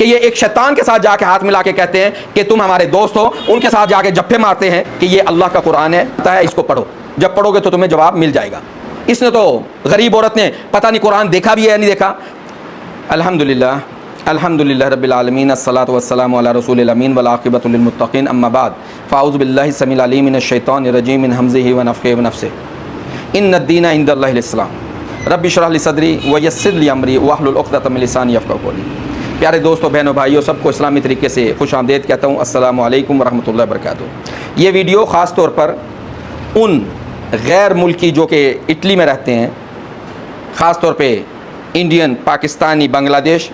کہ یہ ایک شیطان کے ساتھ جا کے ہاتھ ملا کے کہتے ہیں کہ تم ہمارے دوست ہو، ان کے ساتھ جا کے جپے مارتے ہیں کہ یہ اللہ کا قرآن ہے، اس کو پڑھو، جب پڑھو گے تو تمہیں جواب مل جائے گا۔ اس نے تو غریب عورت نے پتہ نہیں قرآن دیکھا بھی ہے یا نہیں دیکھا۔ الحمدللہ الحمدللہ رب العالمین، الصلاۃ والسلام علی رسول الامین والعاقبۃ للمتقین، اما بعد فاعوذ باللہ السمیع العلیم من الشیطان الرجیم من ہمزہ ونفخہ ونفثہ۔ ان الدین عند اللہ الاسلام، رب اشرح لی صدری ویسر لی امری واحلل عقدۃ من لسانی یفقہوا قولی۔ پیارے دوستوں، بہنوں، بھائیوں، سب کو اسلامی طریقے سے خوش آمدید کہتا ہوں۔ السلام علیکم ورحمۃ اللہ وبرکاتہ۔ یہ ویڈیو خاص طور پر ان غیر ملکی جو کہ اٹلی میں رہتے ہیں، خاص طور پہ انڈین، پاکستانی، بنگلہ دیش،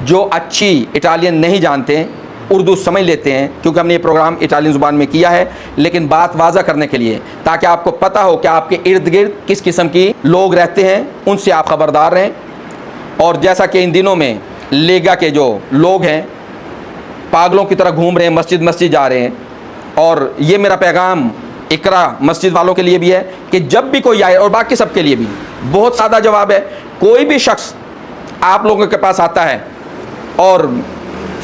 جو اچھی اٹالین نہیں جانتے ہیں، اردو سمجھ لیتے ہیں، کیونکہ ہم نے یہ پروگرام اٹالین زبان میں کیا ہے، لیکن بات واضح کرنے کے لیے تاکہ آپ کو پتہ ہو کہ آپ کے ارد گرد کس قسم کی لوگ رہتے ہیں، ان سے آپ خبردار رہیں۔ اور جیسا کہ ان دنوں میں لیگا کے جو لوگ ہیں پاگلوں کی طرح گھوم رہے ہیں، مسجد مسجد جا رہے ہیں، اور یہ میرا پیغام اقرا مسجد والوں کے لیے بھی ہے کہ جب بھی کوئی آئے، اور باقی سب کے لیے بھی بہت سادہ جواب ہے، کوئی بھی شخص آپ لوگوں کے پاس آتا ہے اور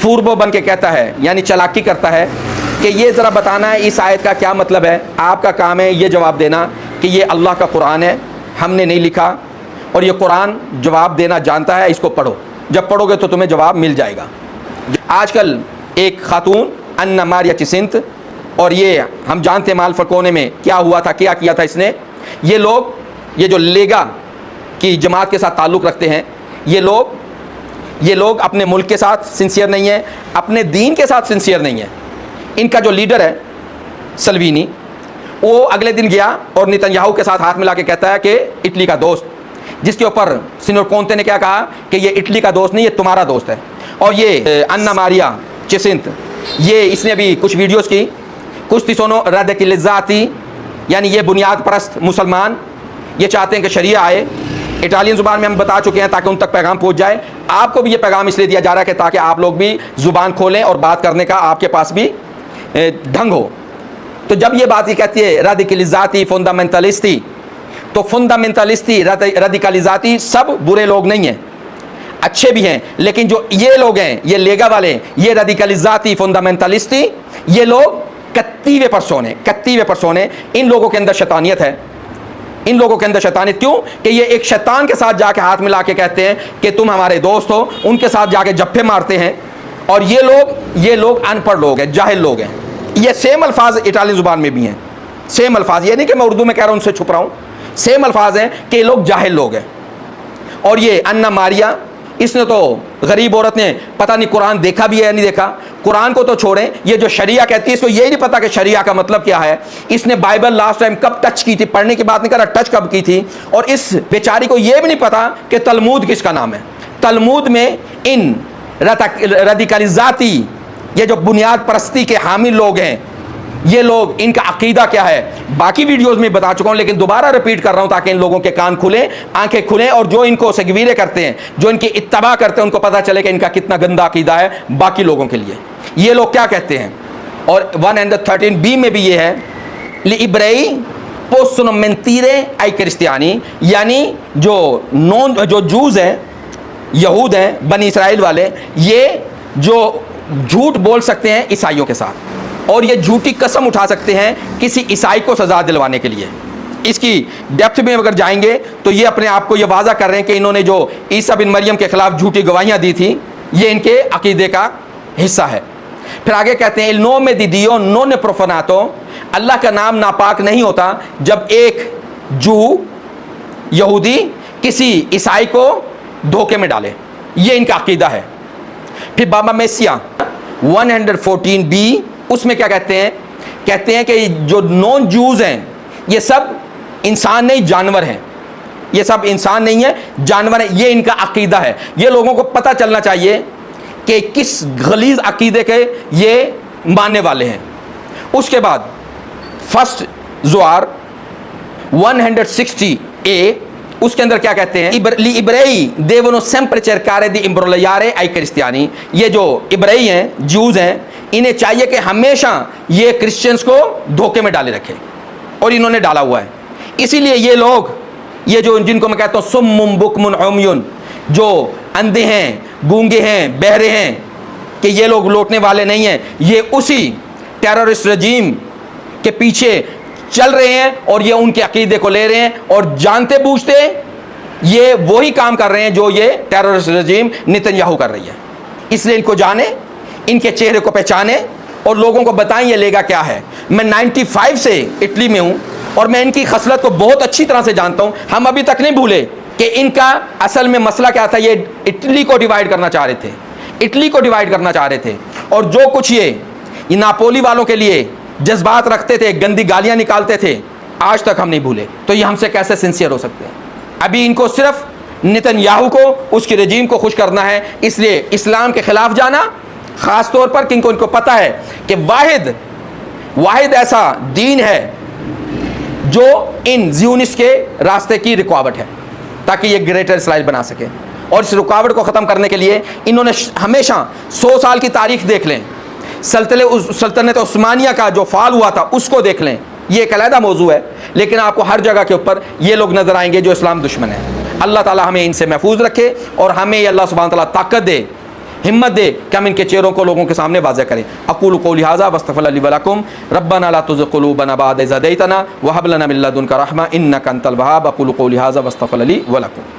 فوربو بن کے کہتا ہے، یعنی چالاکی کرتا ہے کہ یہ ذرا بتانا ہے اس آیت کا کیا مطلب ہے، آپ کا کام ہے یہ جواب دینا کہ یہ اللہ کا قرآن ہے، ہم نے نہیں لکھا، اور یہ قرآن جواب دینا جانتا ہے، اس کو پڑھو، جب پڑھو گے تو تمہیں جواب مل جائے گا۔ آج کل ایک خاتون انا ماریا چسنت، اور یہ ہم جانتے ہیں مال فلکونے میں کیا ہوا تھا، کیا کیا تھا اس نے۔ یہ جو لیگا کی جماعت کے ساتھ تعلق رکھتے ہیں، یہ لوگ اپنے ملک کے ساتھ سنسیئر نہیں ہیں، اپنے دین کے ساتھ سنسیئر نہیں ہیں۔ ان کا جو لیڈر ہے سلوینی، وہ اگلے دن گیا اور نتنیاہو کے ساتھ ہاتھ ملا کے کہتا ہے کہ اٹلی کا دوست، جس کے اوپر سینیور کونتے نے کیا کہا کہ یہ اٹلی کا دوست نہیں، یہ تمہارا دوست ہے۔ اور یہ انا ماریا چسنت، یہ اس نے بھی کچھ ویڈیوز کی، کچھ تیسونو رادیکلزاتی، یعنی یہ بنیاد پرست مسلمان، یہ چاہتے ہیں کہ شریعہ آئے۔ اٹالین زبان میں ہم بتا چکے ہیں تاکہ ان تک پیغام پہنچ جائے۔ آپ کو بھی یہ پیغام اس لیے دیا جا رہا ہے کہ تاکہ آپ لوگ بھی زبان کھولیں اور بات کرنے کا آپ کے پاس بھی ڈھنگ ہو۔ تو جب یہ بات یہ کہتی ہے رادیکلزاتی، فنڈامنٹلسٹی، تو فنڈامنٹلسٹی، رادیکلزاتی سب برے لوگ نہیں ہیں، اچھے بھی ہیں، لیکن جو یہ لوگ ہیں، یہ لیگا والے، یہ رادیکلزاتی، فنڈامنٹلسٹی، یہ لوگ کتیوے پرسون ہیں۔ ان لوگوں کے اندر شیطانیت ہے، ان لوگوں کے اندر شیطانیت کیوں کہ یہ ایک شیطان کے ساتھ جا کے ہاتھ ملا کے کہتے ہیں کہ تم ہمارے دوست ہو، ان کے ساتھ جا کے جپے مارتے ہیں، اور یہ لوگ ان پڑھ لوگ ہیں، جاہل لوگ ہیں۔ یہ سیم الفاظ اٹالین زبان میں بھی ہیں، سیم الفاظ، یہ نہیں کہ میں اردو میں کہہ رہا ہوں ان سے چھپ رہا ہوں، سیم الفاظ ہیں کہ یہ لوگ جاہل لوگ ہیں۔ اور یہ انا ماریا، اس نے تو غریب عورت نے پتہ نہیں قرآن دیکھا بھی ہے یا نہیں دیکھا۔ قرآن کو تو چھوڑیں، یہ جو شریعہ کہتی ہے اس کو یہی نہیں پتا کہ شریعہ کا مطلب کیا ہے۔ اس نے بائبل لاسٹ ٹائم کب ٹچ کی تھی، پڑھنے کی بات نہیں کر رہا، ٹچ کب کی تھی، اور اس بیچاری کو یہ بھی نہیں پتا کہ تلمود کس کا نام ہے۔ تلمود میں ان رادیکلزاتی، یہ جو بنیاد پرستی کے حامل لوگ ہیں، یہ لوگ، ان کا عقیدہ کیا ہے، باقی ویڈیوز میں بتا چکا ہوں، لیکن دوبارہ ریپیٹ کر رہا ہوں تاکہ ان لوگوں کے کان کھلیں، آنکھیں کھلیں، اور جو ان کو سگویرے کرتے ہیں، جو ان کی اتباع کرتے ہیں، ان کو پتہ چلے کہ ان کا کتنا گندا عقیدہ ہے باقی لوگوں کے لیے۔ یہ لوگ کیا کہتے ہیں، اور 113b میں بھی یہ ہے، لِبرئی possono mentire ai cristiani، یعنی جو جوز ہیں، یہود ہیں، بنی اسرائیل والے، یہ جو جھوٹ بول سکتے ہیں عیسائیوں کے ساتھ، اور یہ جھوٹی قسم اٹھا سکتے ہیں کسی عیسائی کو سزا دلوانے کے لیے۔ اس کی ڈیپتھ میں اگر جائیں گے تو یہ اپنے آپ کو یہ واضح کر رہے ہیں کہ انہوں نے جو عیسیٰ بن مریم کے خلاف جھوٹی گواہیاں دی تھیں، یہ ان کے عقیدے کا حصہ ہے۔ پھر آگے کہتے ہیں il nome di Dio non è profanato، اللہ کا نام ناپاک نہیں ہوتا جب ایک یہودی کسی عیسائی کو دھوکے میں ڈالے، یہ ان کا عقیدہ ہے۔ پھر بابا میسیا 114b، اس میں کیا کہتے ہیں کہ جو نون جوز ہیں یہ سب انسان نہیں، جانور ہیں، یہ سب انسان نہیں ہے، جانور ہیں، یہ ان کا عقیدہ ہے۔ یہ لوگوں کو پتہ چلنا چاہیے کہ کس غلیظ عقیدے کے یہ ماننے والے ہیں۔ اس کے بعد فرسٹ زوار 160a، اس کے اندر کیا کہتے ہیں، gli ebrei devono sempre cercare di imbrogliare ai cristiani، یہ جو عبرئی ہیں، جوز ہیں، انہیں چاہیے کہ ہمیشہ یہ کرسچنز کو دھوکے میں ڈالے رکھے، اور انہوں نے ڈالا ہوا ہے۔ اسی لیے یہ لوگ، یہ جو جن کو میں کہتا ہوں سم بکم عمیٌ، جو اندھے ہیں، گونگے ہیں، بہرے ہیں، کہ یہ لوگ لوٹنے والے نہیں ہیں، یہ اسی ٹیررسٹ رجیم کے پیچھے چل رہے ہیں اور یہ ان کے عقیدے کو لے رہے ہیں اور جانتے بوجھتے یہ وہی کام کر رہے ہیں جو یہ ٹیررسٹ رجیم نتن یاہو کر رہی ہے۔ اس لیے ان کو جانیں، ان کے چہرے کو پہچانیں اور لوگوں کو بتائیں یہ لیگا کیا ہے۔ میں 95 سے اٹلی میں ہوں اور میں ان کی خصلت کو بہت اچھی طرح سے جانتا ہوں۔ ہم ابھی تک نہیں بھولے کہ ان کا اصل میں مسئلہ کیا تھا۔ یہ اٹلی کو ڈیوائیڈ کرنا چاہ رہے تھے، اٹلی کو ڈیوائیڈ کرنا چاہ رہے تھے، اور جو کچھ یہ ناپولی والوں کے لیے جذبات رکھتے تھے، گندی گالیاں نکالتے تھے، آج تک ہم نہیں بھولے۔ تو یہ ہم سے کیسے سنسیئر ہو سکتے ہیں؟ ابھی ان کو صرف نتن یاہو کو، اس کی رجیم کو خوش کرنا ہے، اس لیے اسلام کے خلاف جانا، خاص طور پر کہ ان کو پتہ ہے کہ واحد ایسا دین ہے جو ان زیونسٹ کے راستے کی رکاوٹ ہے، تاکہ یہ گریٹر اسرائیل بنا سکے۔ اور اس رکاوٹ کو ختم کرنے کے لیے انہوں نے ہمیشہ 100 سال کی تاریخ دیکھ لیں، سلطنت عثمانیہ کا جو فال ہوا تھا اس کو دیکھ لیں، یہ ایک علیحدہ موضوع ہے، لیکن آپ کو ہر جگہ کے اوپر یہ لوگ نظر آئیں گے جو اسلام دشمن ہے۔ اللہ تعالی ہمیں ان سے محفوظ رکھے اور ہمیں یہ اللہ سبحانہ تعالیٰ طاقت دے، ہمت دے کہ ہم ان کے چہروں کو لوگوں کے سامنے واضح کریں۔ اقول قولی ھذا واستغفر لی ولکم ربنا لا تزغ قلوبنا بعد اذ هديتنا وهب لنا من لدنک رحمة انک انت الوهاب۔ اقول قولی ھذا واستغفر لی ولکم۔